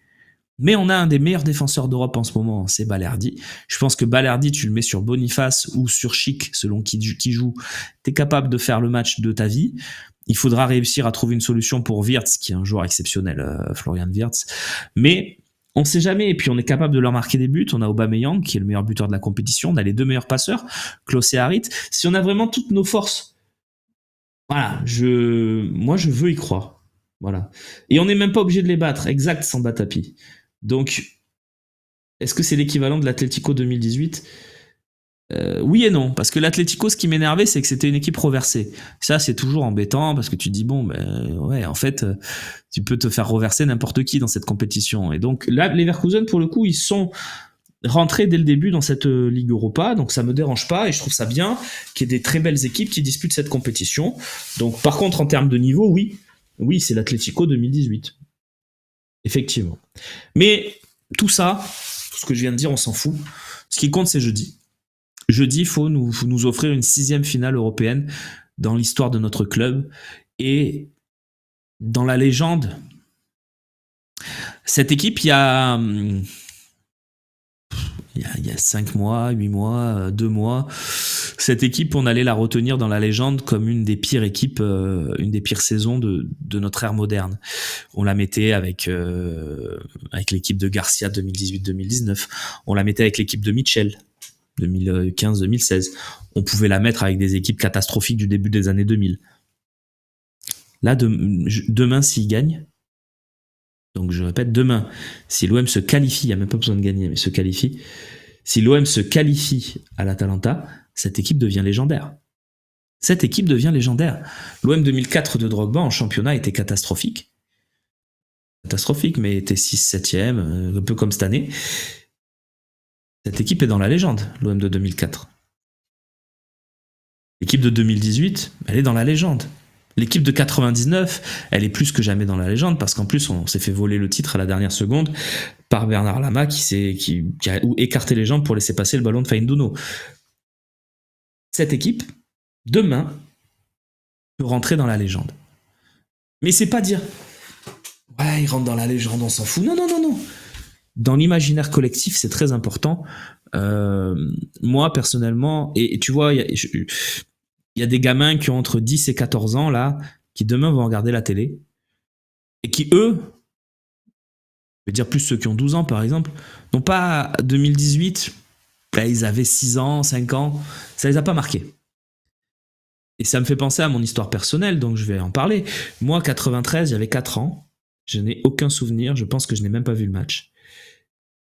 A: Mais on a un des meilleurs défenseurs d'Europe en ce moment, c'est Balerdi. Je pense que Balerdi, tu le mets sur Boniface ou sur Schick, selon qui joue, t'es capable de faire le match de ta vie. Il faudra réussir à trouver une solution pour Wirtz, qui est un joueur exceptionnel, Florian Wirtz. Mais on sait jamais, et puis on est capable de leur marquer des buts. On a Aubameyang, qui est le meilleur buteur de la compétition. On a les deux meilleurs passeurs, Klose et Harit. Si on a vraiment toutes nos forces, voilà, moi je veux y croire. Voilà. Et on n'est même pas obligé de les battre. Exact, sans bas tapis. Donc, est-ce que c'est l'équivalent de l'Atlético 2018 ? Oui et non, parce que l'Atlético, ce qui m'énervait, c'est que c'était une équipe reversée. Ça, c'est toujours embêtant, parce que tu te dis, bon, ben ouais, en fait, tu peux te faire reverser n'importe qui dans cette compétition. Et donc là, les Leverkusen, pour le coup, ils sont rentrés dès le début dans cette Ligue Europa, donc ça me dérange pas, et je trouve ça bien qu'il y ait des très belles équipes qui disputent cette compétition. Donc par contre, en termes de niveau, oui, c'est l'Atlético 2018. Effectivement. Mais tout ça, tout ce que je viens de dire, on s'en fout. Ce qui compte, c'est jeudi. Jeudi, il faut nous offrir une 6e finale européenne dans l'histoire de notre club. Et dans la légende, cette équipe, il y a 5 mois, 8 mois, 2 mois, cette équipe, on allait la retenir dans la légende comme une des pires équipes, une des pires saisons de notre ère moderne. On la mettait avec l'équipe de Garcia 2018-2019. On la mettait avec l'équipe de Mitchell 2015-2016. On pouvait la mettre avec des équipes catastrophiques du début des années 2000. Là, demain, s'il gagne, donc je répète, demain, si l'OM se qualifie, il n'y a même pas besoin de gagner, mais se qualifie, si l'OM se qualifie à l'Atalanta, cette équipe devient légendaire. Cette équipe devient légendaire. L'OM 2004 de Drogba en championnat était catastrophique. Catastrophique, mais était 6-7e, un peu comme cette année. Cette équipe est dans la légende, l'OM de 2004. L'équipe de 2018, elle est dans la légende. L'équipe de 99, elle est plus que jamais dans la légende parce qu'en plus, on s'est fait voler le titre à la dernière seconde par Bernard Lama qui a écarté les jambes pour laisser passer le ballon de Fainduno. Cette équipe, demain, peut rentrer dans la légende. Mais c'est pas dire ouais, il rentre dans la légende, on s'en fout. Non. Dans l'imaginaire collectif, c'est très important. Moi, personnellement, et tu vois, il y a des gamins qui ont entre 10 et 14 ans, là, qui demain vont regarder la télé, et qui, eux, je veux dire plus ceux qui ont 12 ans, par exemple, n'ont pas 2018, là, ils avaient 6 ans, 5 ans, ça les a pas marqués. Et ça me fait penser à mon histoire personnelle, donc je vais en parler. Moi, 93, j'avais 4 ans, je n'ai aucun souvenir, je pense que je n'ai même pas vu le match.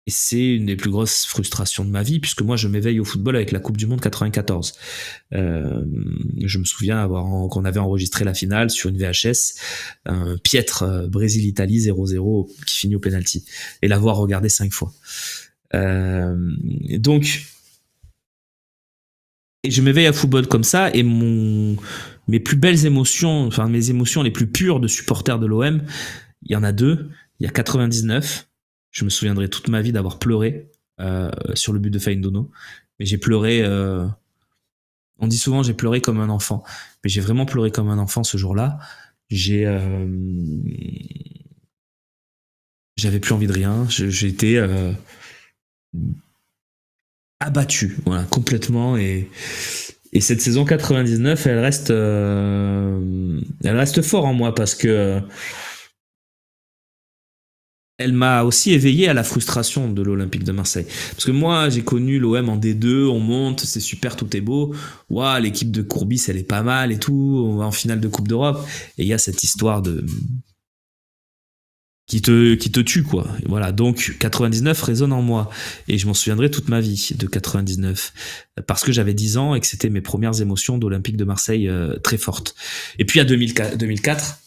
A: Et c'est une des plus grosses frustrations de ma vie, puisque moi, je m'éveille au football avec la Coupe du Monde 94. Je me souviens qu'on avait enregistré la finale sur une VHS, un piètre Brésil-Italie 0-0 qui finit au penalty, et l'avoir regardé 5 fois. Donc, et je m'éveille à football comme ça, et mes plus belles émotions, enfin mes émotions les plus pures de supporter de l'OM, il y en a 2. Il y a 99. Je me souviendrai toute ma vie d'avoir pleuré sur le but de Fainduno. Mais j'ai pleuré... on dit souvent j'ai pleuré comme un enfant. Mais j'ai vraiment pleuré comme un enfant ce jour-là. J'avais plus envie de rien. J'ai été abattu, voilà, complètement. Et cette saison 99, elle reste fort en moi parce que... elle m'a aussi éveillé à la frustration de l'Olympique de Marseille. Parce que moi, j'ai connu l'OM en D2, on monte, c'est super, tout est beau. Ouah, l'équipe de Courbis, elle est pas mal et tout, on va en finale de Coupe d'Europe. Et il y a cette histoire qui te tue, quoi. Et voilà, donc 99 résonne en moi. Et je m'en souviendrai toute ma vie de 99. Parce que j'avais 10 ans et que c'était mes premières émotions d'Olympique de Marseille très fortes. Et puis à 2004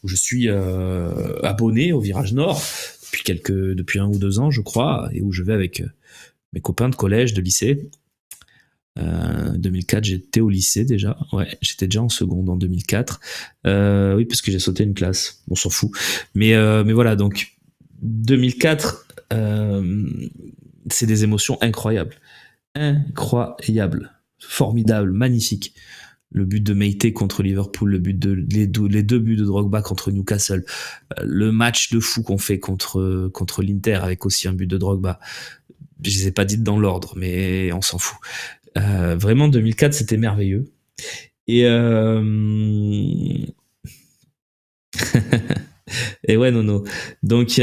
A: où je suis abonné au Virage Nord depuis 1 ou 2 ans, je crois, et où je vais avec mes copains de collège, de lycée. 2004, j'étais au lycée déjà. Ouais, j'étais déjà en seconde en 2004. Oui, parce que j'ai sauté une classe. On s'en fout. Mais voilà, donc 2004, c'est des émotions incroyables. Incroyables. Formidables, magnifiques. Le but de Meite contre Liverpool, les 2 buts de Drogba contre Newcastle, le match de fou qu'on fait contre l'Inter avec aussi un but de Drogba. Je les ai pas dites dans l'ordre, mais on s'en fout. Vraiment, 2004, c'était merveilleux. Et et ouais, Nono. Donc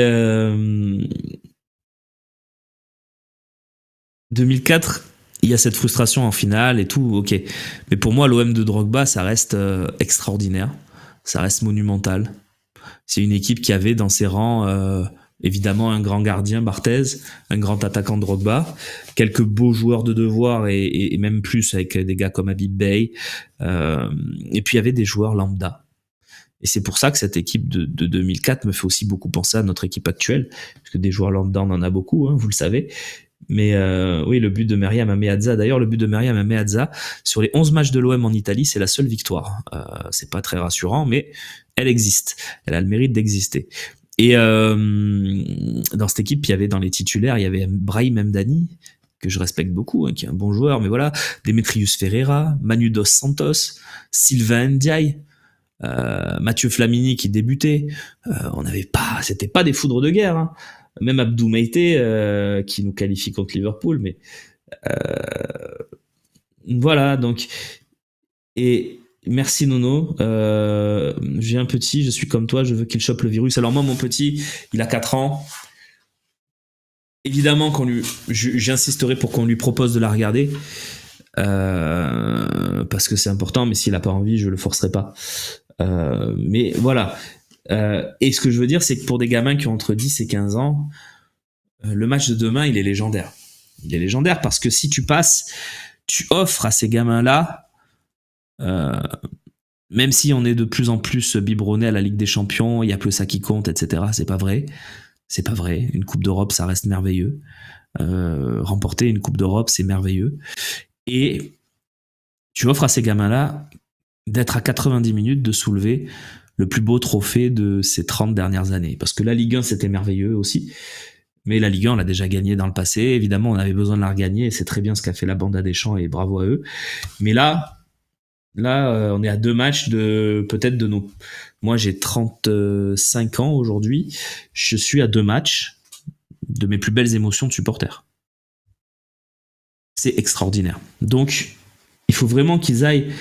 A: 2004, il y a cette frustration en finale et tout, ok. Mais pour moi, l'OM de Drogba, ça reste extraordinaire. Ça reste monumental. C'est une équipe qui avait dans ses rangs évidemment un grand gardien Barthez, un grand attaquant Drogba, quelques beaux joueurs de devoir et même plus avec des gars comme Habib Bey, et puis il y avait des joueurs lambda. Et c'est pour ça que cette équipe de 2004 me fait aussi beaucoup penser à notre équipe actuelle, parce que des joueurs lambda on en a beaucoup, hein, vous le savez. Mais oui, le but de Myriam Meazza, d'ailleurs le but de Myriam Meazza sur les 11 matchs de l'OM en Italie, c'est la seule victoire. C'est pas très rassurant, mais elle existe. Elle a le mérite d'exister. Et dans cette équipe, il y avait dans les titulaires, il y avait Brahim Mdani, que je respecte beaucoup, hein, qui est un bon joueur, mais voilà, Demetrius Ferreira, Manu dos Santos, Sylvain Ndiaye, Mathieu Flamini qui débutait. On n'avait pas, c'était pas des foudres de guerre, hein. Même Abdou Meïté qui nous qualifie contre Liverpool, mais voilà, donc et merci Nono, j'ai un petit, je suis comme toi, je veux qu'il chope le virus. Alors moi mon petit, il a 4 ans, évidemment j'insisterai pour qu'on lui propose de la regarder, parce que c'est important, mais s'il a pas envie, je le forcerai pas. Mais voilà. Et ce que je veux dire, c'est que pour des gamins qui ont entre 10 et 15 ans, le match de demain, il est légendaire. Il est légendaire parce que si tu passes, tu offres à ces gamins-là, même si on est de plus en plus biberonné à la Ligue des Champions, il n'y a que ça qui compte, etc. C'est pas vrai. C'est pas vrai. Une Coupe d'Europe, ça reste merveilleux. Remporter une Coupe d'Europe, c'est merveilleux. Et tu offres à ces gamins-là d'être à 90 minutes, de soulever le plus beau trophée de ces 30 dernières années. Parce que la Ligue 1, c'était merveilleux aussi. Mais la Ligue 1, on l'a déjà gagnée dans le passé. Évidemment, on avait besoin de la regagner et c'est très bien ce qu'a fait la bande à Deschamps et bravo à eux. Mais là, on est à 2 matchs de peut-être de nos... Moi, j'ai 35 ans aujourd'hui. Je suis à 2 matchs de mes plus belles émotions de supporter. C'est extraordinaire. Donc, il faut vraiment qu'ils aillent...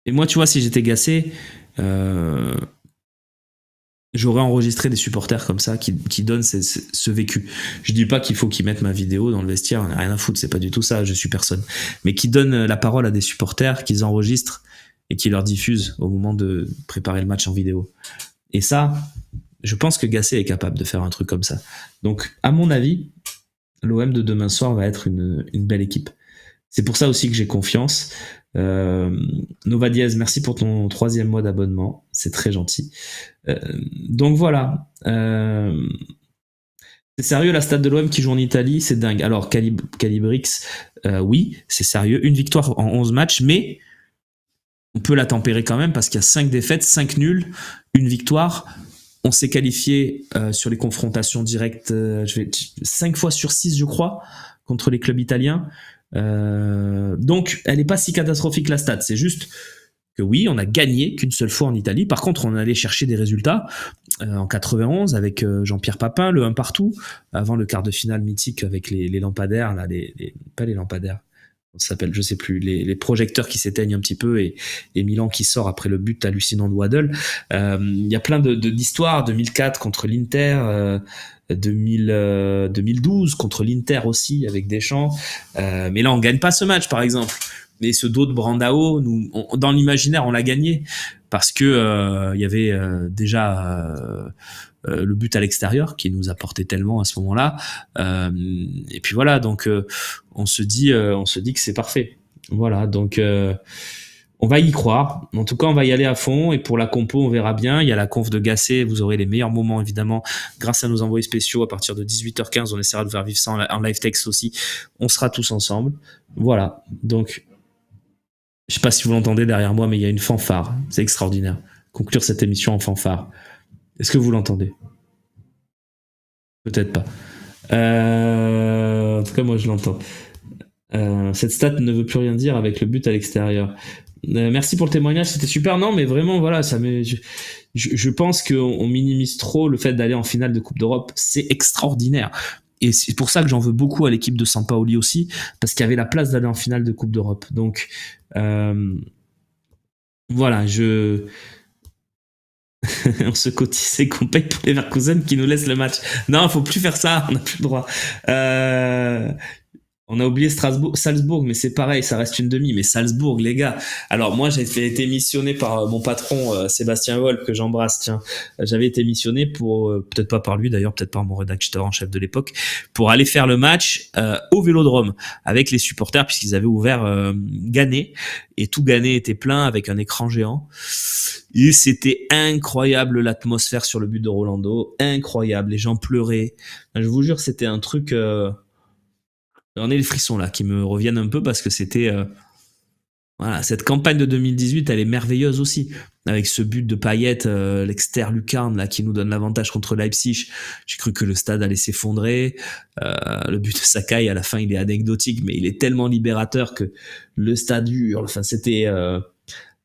A: Et moi, tu vois, si j'étais Gassé, j'aurais enregistré des supporters comme ça qui donnent ce vécu. Je dis pas qu'il faut qu'ils mettent ma vidéo dans le vestiaire, on n'a rien à foutre, c'est pas du tout ça, je suis personne. Mais qui donnent la parole à des supporters, qu'ils enregistrent et qui leur diffusent au moment de préparer le match en vidéo. Et ça, je pense que Gassé est capable de faire un truc comme ça. Donc, à mon avis, l'OM de demain soir va être une belle équipe. C'est pour ça aussi que j'ai confiance. Nova Diaz, merci pour ton 3e mois d'abonnement, c'est très gentil. Donc voilà, c'est sérieux la stade de l'OM qui joue en Italie, c'est dingue. Alors Calibrix, oui, c'est sérieux, une victoire en 11 matchs, mais on peut la tempérer quand même parce qu'il y a 5 défaites, 5 nuls, une victoire. On s'est qualifié sur les confrontations directes 5 fois sur 6 je crois, contre les clubs italiens. Donc elle n'est pas si catastrophique la stat, c'est juste que oui, on a gagné qu'une seule fois en Italie. Par contre, on allait chercher des résultats en 91 avec Jean-Pierre Papin, le 1 partout, avant le quart de finale mythique avec les lampadaires, là, pas les lampadaires, ça s'appelle, je sais plus, les projecteurs qui s'éteignent un petit peu et Milan qui sort après le but hallucinant de Waddle. Il y a plein d'histoires, 2004 contre l'Inter, 2012 contre l'Inter aussi avec Deschamps, mais là on gagne pas ce match par exemple. Mais ce dos de Brandao, dans l'imaginaire, on l'a gagné parce que y avait déjà le but à l'extérieur qui nous apportait tellement à ce moment-là. Et puis voilà, donc on se dit que c'est parfait. Voilà, donc on va y croire. En tout cas, on va y aller à fond. Et pour la compo, on verra bien. Il y a la conf de Gassé. Vous aurez les meilleurs moments, évidemment, grâce à nos envoyés spéciaux. À partir de 18h15, on essaiera de faire vivre ça en live text aussi. On sera tous ensemble. Voilà. Donc, je sais pas si vous l'entendez derrière moi, mais il y a une fanfare. C'est extraordinaire. Conclure cette émission en fanfare. Est-ce que vous l'entendez? Peut-être pas. En tout cas, moi, je l'entends. Cette stat ne veut plus rien dire avec le but à l'extérieur. Merci pour le témoignage, c'était super. Non, mais vraiment, voilà, je pense qu'on minimise trop le fait d'aller en finale de Coupe d'Europe. C'est extraordinaire. Et c'est pour ça que j'en veux beaucoup à l'équipe de Sampaoli aussi, parce qu'il y avait la place d'aller en finale de Coupe d'Europe. Donc, voilà, on se cotise et qu'on paye pour les Leverkusen qui nous laissent le match. Non, faut plus faire ça, on n'a plus le droit. On a oublié Salzbourg, mais c'est pareil, ça reste une demi. Mais Salzbourg, les gars. Alors moi, été missionné par mon patron Sébastien Wolf, que j'embrasse. Tiens, j'avais été missionné pour, peut-être pas par lui d'ailleurs, peut-être par mon rédacteur en chef de l'époque, pour aller faire le match au Vélodrome avec les supporters, puisqu'ils avaient ouvert Gannet, et tout Gannet était plein avec un écran géant. Et c'était incroyable l'atmosphère sur le but de Rolando, incroyable. Les gens pleuraient. Je vous jure, c'était un truc. J'en ai les frissons là qui me reviennent un peu parce que c'était voilà, cette campagne de 2018, elle est merveilleuse aussi avec ce but de Payet, l'exter lucarne là qui nous donne l'avantage contre Leipzig. J'ai cru que le stade allait s'effondrer. Le but de Sakai à la fin, il est anecdotique, mais il est tellement libérateur que le stade hurle. Enfin, c'était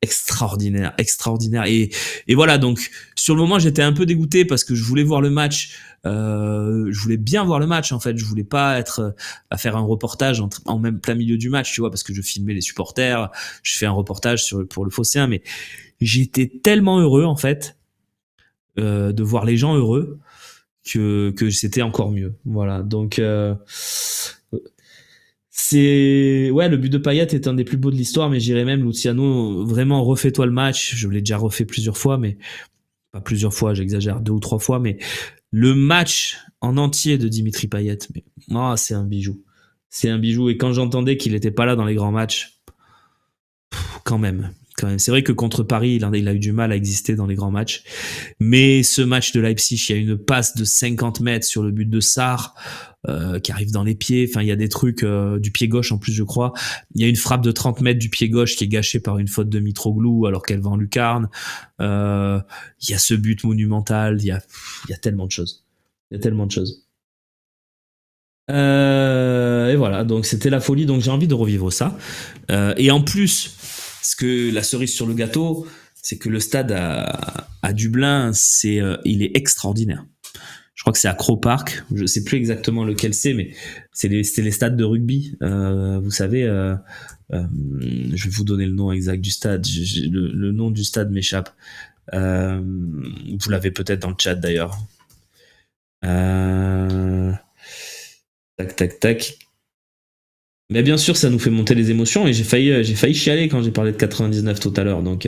A: extraordinaire, extraordinaire. Et voilà, donc sur le moment, j'étais un peu dégoûté parce que je voulais voir le match. Je voulais bien voir le match en fait. Je voulais pas être à faire un reportage en même plein milieu du match, tu vois, parce que je filmais les supporters. Je fais un reportage pour le Phocéen, mais j'étais tellement heureux en fait de voir les gens heureux que c'était encore mieux. Voilà, donc c'est ouais, le but de Payet est un des plus beaux de l'histoire, mais j'irais même Luciano, vraiment refais-toi le match. Je l'ai déjà refait plusieurs fois, mais pas plusieurs fois, j'exagère, 2 ou 3 fois, mais le match en entier de Dimitri Payet, mais c'est un bijou. C'est un bijou, et quand j'entendais qu'il n'était pas là dans les grands matchs, quand même. Quand même. C'est vrai que contre Paris, il a eu du mal à exister dans les grands matchs. Mais ce match de Leipzig, il y a une passe de 50 mètres sur le but de Sarr qui arrive dans les pieds. Enfin, il y a des trucs du pied gauche en plus, je crois. Il y a une frappe de 30 mètres du pied gauche qui est gâchée par une faute de Mitroglou alors qu'elle va en lucarne. Il y a ce but monumental. Il y a tellement de choses. Il y a tellement de choses. Et voilà, donc c'était la folie. Donc j'ai envie de revivre ça. Et en plus, ce que la cerise sur le gâteau, c'est que le stade à Dublin, il est extraordinaire. Je crois que c'est à Croke Park. Je sais plus exactement lequel c'est, mais c'est les stades de rugby. Vous savez, je vais vous donner le nom exact du stade. Le nom du stade m'échappe. Vous l'avez peut-être dans le chat d'ailleurs. Tac, tac, tac. Mais bien sûr, ça nous fait monter les émotions, et j'ai failli chialer quand j'ai parlé de 99 tout à l'heure. Donc,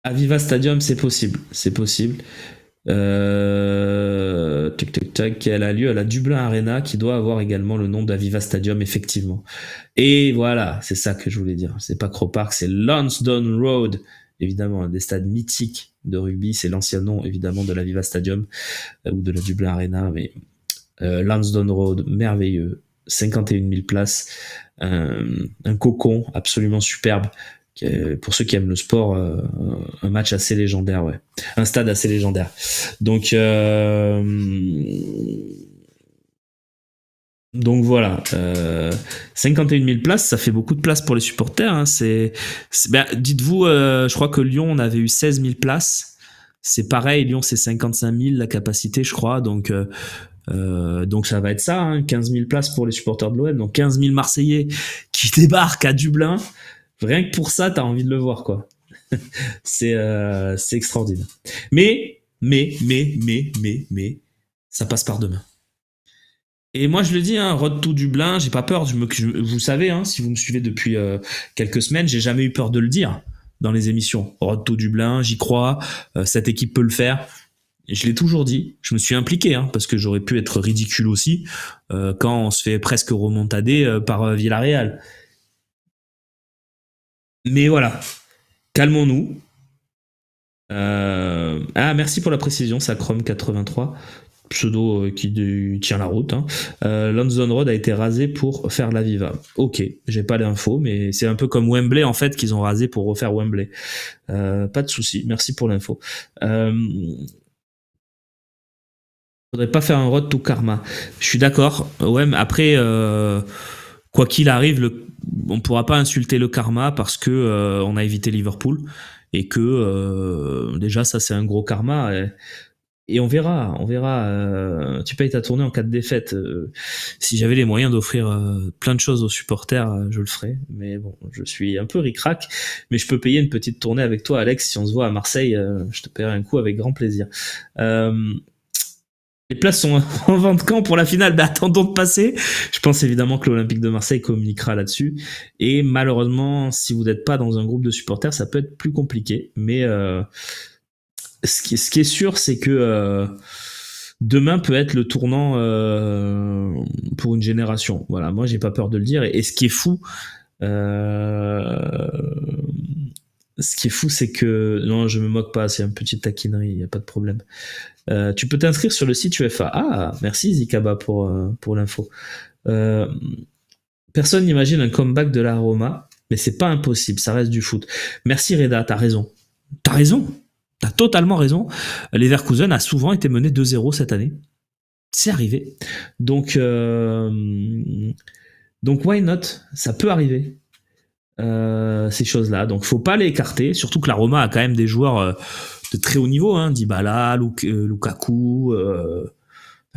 A: Aviva Stadium, c'est possible, c'est possible. Tac, tac, tac, elle a lieu à la Dublin Arena, qui doit avoir également le nom d'Aviva Stadium, effectivement. Et voilà, c'est ça que je voulais dire. C'est pas Croke Park, c'est Lansdowne Road, évidemment, un des stades mythiques de rugby. C'est l'ancien nom, évidemment, de l'Aviva Stadium ou de la Dublin Arena, mais Lansdowne Road, merveilleux, 51 000 places, un cocon absolument superbe. Pour ceux qui aiment le sport, un match assez légendaire, ouais, un stade assez légendaire. Donc voilà, 51 000 places, ça fait beaucoup de places pour les supporters. Hein. Dites-vous, je crois que Lyon, on avait eu 16 000 places. C'est pareil, Lyon, c'est 55 000 la capacité, je crois. Donc ça va être ça, hein, 15 000 places pour les supporters de l'OM. Donc 15 000 Marseillais qui débarquent à Dublin. Rien que pour ça, t'as envie de le voir, quoi. C'est extraordinaire. Mais, ça passe par demain. Et moi, je le dis, hein, Road to Dublin, j'ai pas peur. Vous savez, hein, si vous me suivez depuis quelques semaines, j'ai jamais eu peur de le dire dans les émissions. Road to Dublin, j'y crois. Cette équipe peut le faire. Et je l'ai toujours dit. Je me suis impliqué, hein, parce que j'aurais pu être ridicule aussi quand on se fait presque remontader par Villarreal. Mais voilà, calmons-nous. Merci pour la précision, ça Chrome 83, pseudo qui tient la route. Hein. Lansdowne Road a été rasé pour faire la Viva. Ok, j'ai pas l'info, mais c'est un peu comme Wembley en fait qu'ils ont rasé pour refaire Wembley. Pas de souci, merci pour l'info. Faudrait pas faire un road to karma. Je suis d'accord. Ouais, mais après, quoi qu'il arrive, on pourra pas insulter le karma parce que on a évité Liverpool et que déjà ça c'est un gros karma. Et on verra, on verra. Tu payes ta tournée en cas de défaite. Si j'avais les moyens d'offrir plein de choses aux supporters, je le ferais. Mais bon, je suis un peu ric-rac. Mais je peux payer une petite tournée avec toi, Alex. Si on se voit à Marseille, je te paierai un coup avec grand plaisir. Les places sont en vente quand pour la finale? Attendons de passer. Je pense évidemment que l'Olympique de Marseille communiquera là-dessus. Et malheureusement, si vous n'êtes pas dans un groupe de supporters, ça peut être plus compliqué. Mais ce qui est sûr, c'est que demain peut être le tournant pour une génération. Voilà, moi j'ai pas peur de le dire. Et ce qui est fou, euh, c'est que non, je me moque pas. C'est une petite taquinerie, il y a pas de problème. Tu peux t'inscrire sur le site UEFA. Ah, merci Zikaba pour l'info. Euh, Personne n'imagine un comeback de la Roma, mais c'est pas impossible, ça reste du foot. Merci Reda, t'as raison. T'as raison. T'as totalement raison. Leverkusen a souvent été mené 2-0 cette année. C'est arrivé. Donc, why not? Ça peut arriver. Ces choses-là. Donc, faut pas les écarter. Surtout que la Roma a quand même des joueurs de très haut niveau. Hein. Dybala, Lukaku.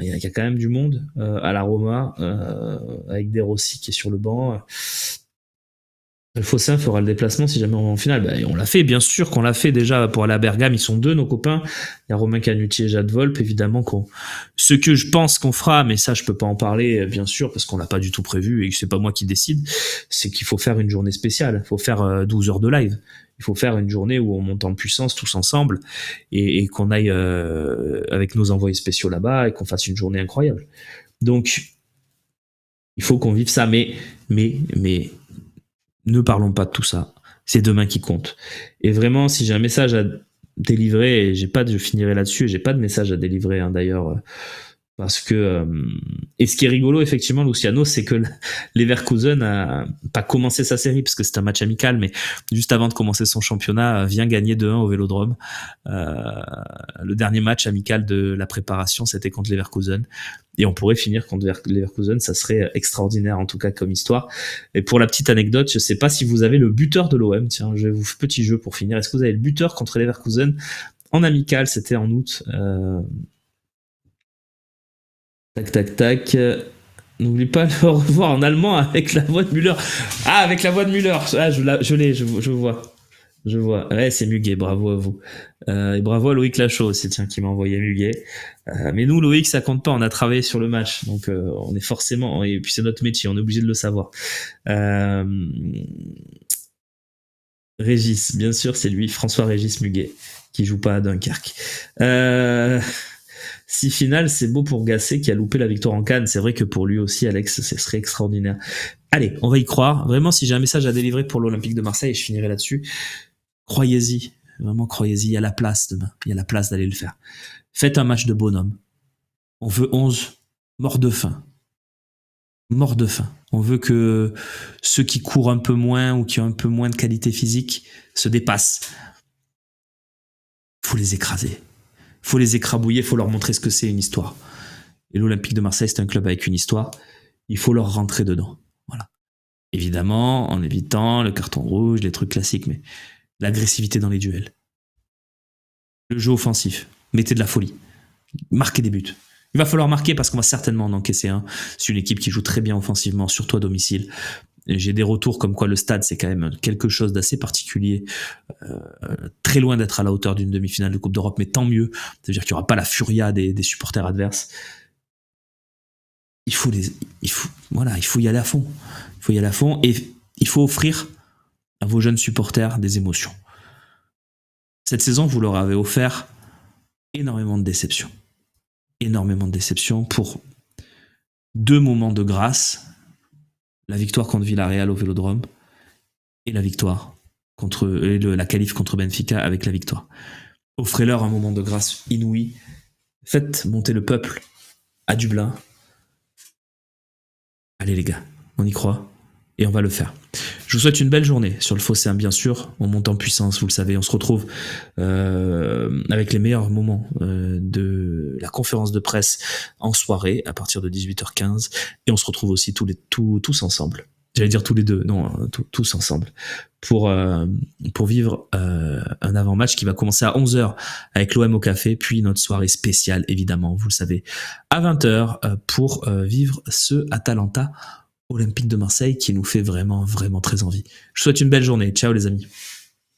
A: Il y a quand même du monde à la Roma, avec De Rossi qui est sur le banc. Le Fossin fera le déplacement si jamais on va en finale. Ben, on l'a fait, bien sûr qu'on l'a fait déjà pour aller à Bergame. Ils sont deux, nos copains. Il y a Romain Canuti et Jade Volpe, évidemment. Ce que je pense qu'on fera, mais ça, je peux pas en parler, bien sûr, parce qu'on l'a pas du tout prévu et que c'est pas moi qui décide, c'est qu'il faut faire une journée spéciale. Il faut faire 12 heures de live. Il faut faire une journée où on monte en puissance tous ensemble et qu'on aille avec nos envoyés spéciaux là-bas et qu'on fasse une journée incroyable. Donc, il faut qu'on vive ça. Mais, ne parlons pas de tout ça. C'est demain qui compte. Et vraiment, si j'ai un message à délivrer, et je finirai là-dessus, et j'ai pas de message à délivrer, hein, d'ailleurs, parce que et ce qui est rigolo effectivement, Luciano, c'est que Leverkusen a pas commencé sa série parce que c'est un match amical, mais juste avant de commencer son championnat, vient gagner 2-1 au Vélodrome. Le dernier match amical de la préparation, c'était contre Leverkusen. Et on pourrait finir contre Leverkusen, ça serait extraordinaire en tout cas comme histoire. Et pour la petite anecdote, je sais pas si vous avez le buteur de l'OM, tiens, je vais vous faire petit jeu pour finir. Est-ce que vous avez le buteur contre Leverkusen en amical? C'était en août. Tac, tac, tac. N'oublie pas de le revoir en allemand avec la voix de Müller. Ah, avec la voix de Müller. Ah, je l'ai, je vois. Je vois. Ouais, c'est Muguet, bravo à vous. Et bravo à Loïc Lachaud aussi, tiens, qui m'a envoyé Muguet. Mais nous, Loïc, ça compte pas, on a travaillé sur le match. Donc, on est forcément, et puis c'est notre métier, on est obligé de le savoir. Régis, bien sûr, c'est lui, François-Régis Muguet, qui joue pas à Dunkerque. Si finale, c'est beau pour Gasset qui a loupé la victoire en Cannes. C'est vrai que pour lui aussi, Alex, ce serait extraordinaire. Allez, on va y croire. Vraiment, si j'ai un message à délivrer pour l'Olympique de Marseille, et je finirai là-dessus, croyez-y. Vraiment, croyez-y. Il y a la place demain. Il y a la place d'aller le faire. Faites un match de bonhomme. On veut 11 morts de faim. Morts de faim. On veut que ceux qui courent un peu moins ou qui ont un peu moins de qualité physique se dépassent. Faut les écraser. Faut les écrabouiller, faut leur montrer ce que c'est une histoire. Et l'Olympique de Marseille, c'est un club avec une histoire. Il faut leur rentrer dedans. Voilà. Évidemment, en évitant le carton rouge, les trucs classiques, mais l'agressivité dans les duels. Le jeu offensif. Mettez de la folie. Marquez des buts. Il va falloir marquer parce qu'on va certainement en encaisser un. C'est une équipe qui joue très bien offensivement, surtout à domicile. J'ai des retours comme quoi le stade, c'est quand même quelque chose d'assez particulier, très loin d'être à la hauteur d'une demi-finale de Coupe d'Europe, mais tant mieux. C'est-à-dire qu'il n'y aura pas la furia des supporters adverses. Il faut y aller à fond. Il faut y aller à fond et il faut offrir à vos jeunes supporters des émotions. Cette saison, vous leur avez offert énormément de déceptions. Énormément de déceptions pour 2 moments de grâce. La victoire contre Villarreal au Vélodrome et la victoire la qualif contre Benfica avec la victoire. Offrez-leur un moment de grâce inouï. Faites monter le peuple à Dublin. Allez les gars, on y croit et on va le faire. Je vous souhaite une belle journée sur le Phocéen, bien sûr. On monte en puissance, vous le savez. On se retrouve avec les meilleurs moments de la conférence de presse en soirée à partir de 18h15. Et on se retrouve aussi tous ensemble. J'allais dire tous les deux, non, tous ensemble. Pour vivre un avant-match qui va commencer à 11h avec l'OM au café, puis notre soirée spéciale, évidemment, vous le savez, à 20h pour vivre ce Atalanta Olympique de Marseille qui nous fait vraiment, vraiment très envie. Je vous souhaite une belle journée. Ciao les amis.